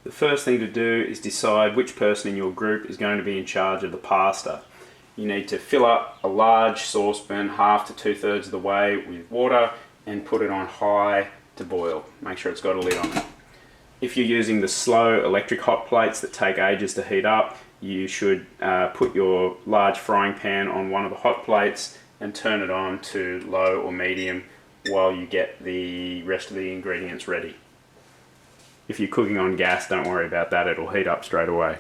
The first thing to do is decide which person in your group is going to be in charge of the pasta. You need to fill up a large saucepan 1/2 to 2/3 of the way with water and put it on high to boil. Make sure it's got a lid on it. If you're using the slow electric hot plates that take ages to heat up, you should put your large frying pan on one of the hot plates and turn it on to low or medium while you get the rest of the ingredients ready. If you're cooking on gas, don't worry about that, it'll heat up straight away.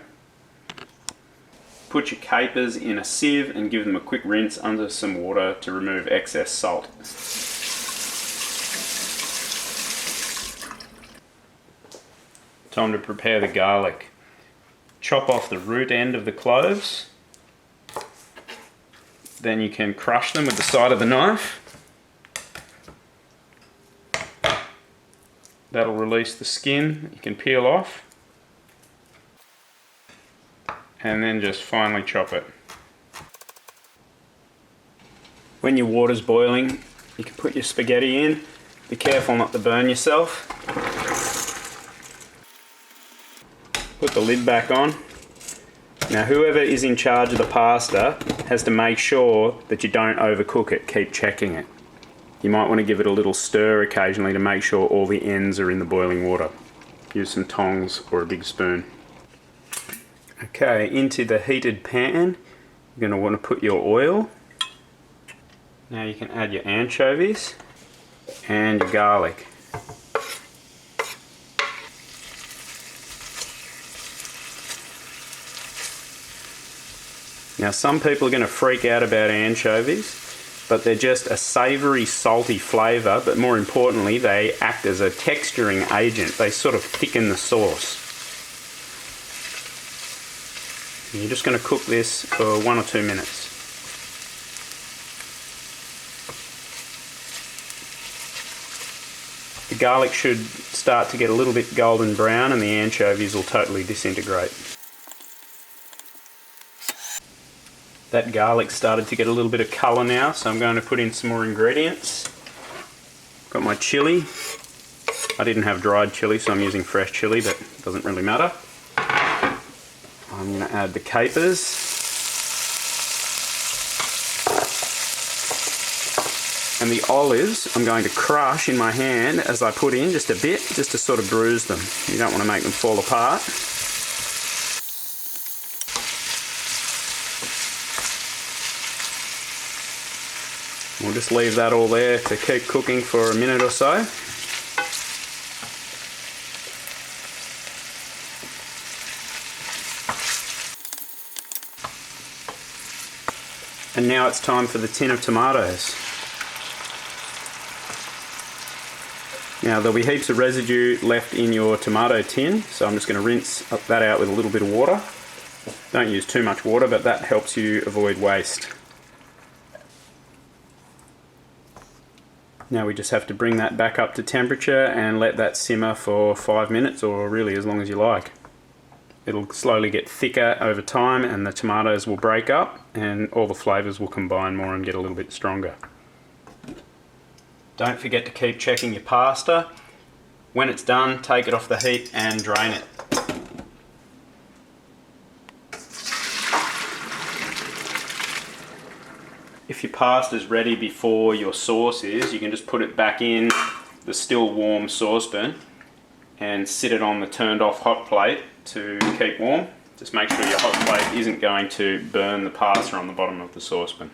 Put your capers in a sieve and give them a quick rinse under some water to remove excess salt. Time to prepare the garlic. Chop off the root end of the cloves. Then you can crush them with the side of the knife. That'll release the skin you can peel off. And then just finely chop it. When your water's boiling, you can put your spaghetti in. Be careful not to burn yourself. Put the lid back on. Now whoever is in charge of the pasta has to make sure that you don't overcook it. Keep checking it. You might want to give it a little stir occasionally to make sure all the ends are in the boiling water. Use some tongs or a big spoon. Okay, into the heated pan, you're going to want to put your oil. Now you can add your anchovies and your garlic. Now some people are going to freak out about anchovies, but they're just a savoury, salty flavour, but more importantly, they act as a texturing agent. They sort of thicken the sauce. And you're just going to cook this for 1 or 2 minutes. The garlic should start to get a little bit golden brown and the anchovies will totally disintegrate. That garlic started to get a little bit of colour now, so I'm going to put in some more ingredients. Got my chilli. I didn't have dried chilli, so I'm using fresh chilli, but it doesn't really matter. I'm going to add the capers. And the olives I'm going to crush in my hand as I put in just a bit, just to sort of bruise them. You don't want to make them fall apart. We'll just leave that all there to keep cooking for a minute or so. And now it's time for the tin of tomatoes. Now there'll be heaps of residue left in your tomato tin, so I'm just going to rinse that out with a little bit of water. Don't use too much water, but that helps you avoid waste. Now we just have to bring that back up to temperature and let that simmer for 5 minutes, or really as long as you like. It'll slowly get thicker over time and the tomatoes will break up and all the flavours will combine more and get a little bit stronger. Don't forget to keep checking your pasta. When it's done, take it off the heat and drain it. If your pasta is ready before your sauce is, you can just put it back in the still warm saucepan and sit it on the turned off hot plate to keep warm. Just make sure your hot plate isn't going to burn the pasta on the bottom of the saucepan.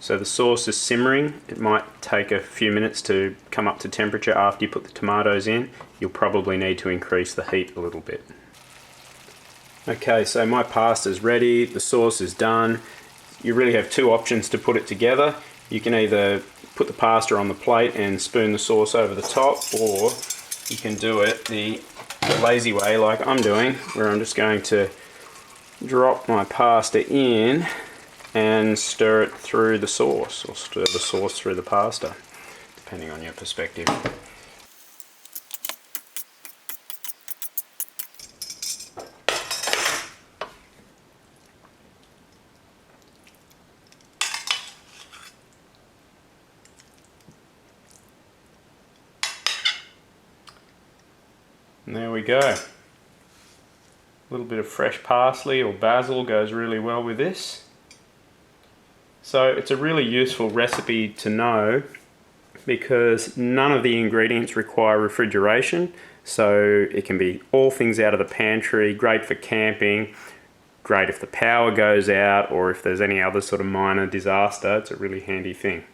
So the sauce is simmering. It might take a few minutes to come up to temperature after you put the tomatoes in. You'll probably need to increase the heat a little bit. Okay, so my pasta's ready, the sauce is done. You really have two options to put it together. You can either put the pasta on the plate and spoon the sauce over the top, or you can do it the lazy way like I'm doing, where I'm just going to drop my pasta in and stir it through the sauce, or stir the sauce through the pasta, depending on your perspective. And there we go. A little bit of fresh parsley or basil goes really well with this. So it's a really useful recipe to know because none of the ingredients require refrigeration. So it can be all things out of the pantry, great for camping, great if the power goes out or if there's any other sort of minor disaster. It's a really handy thing.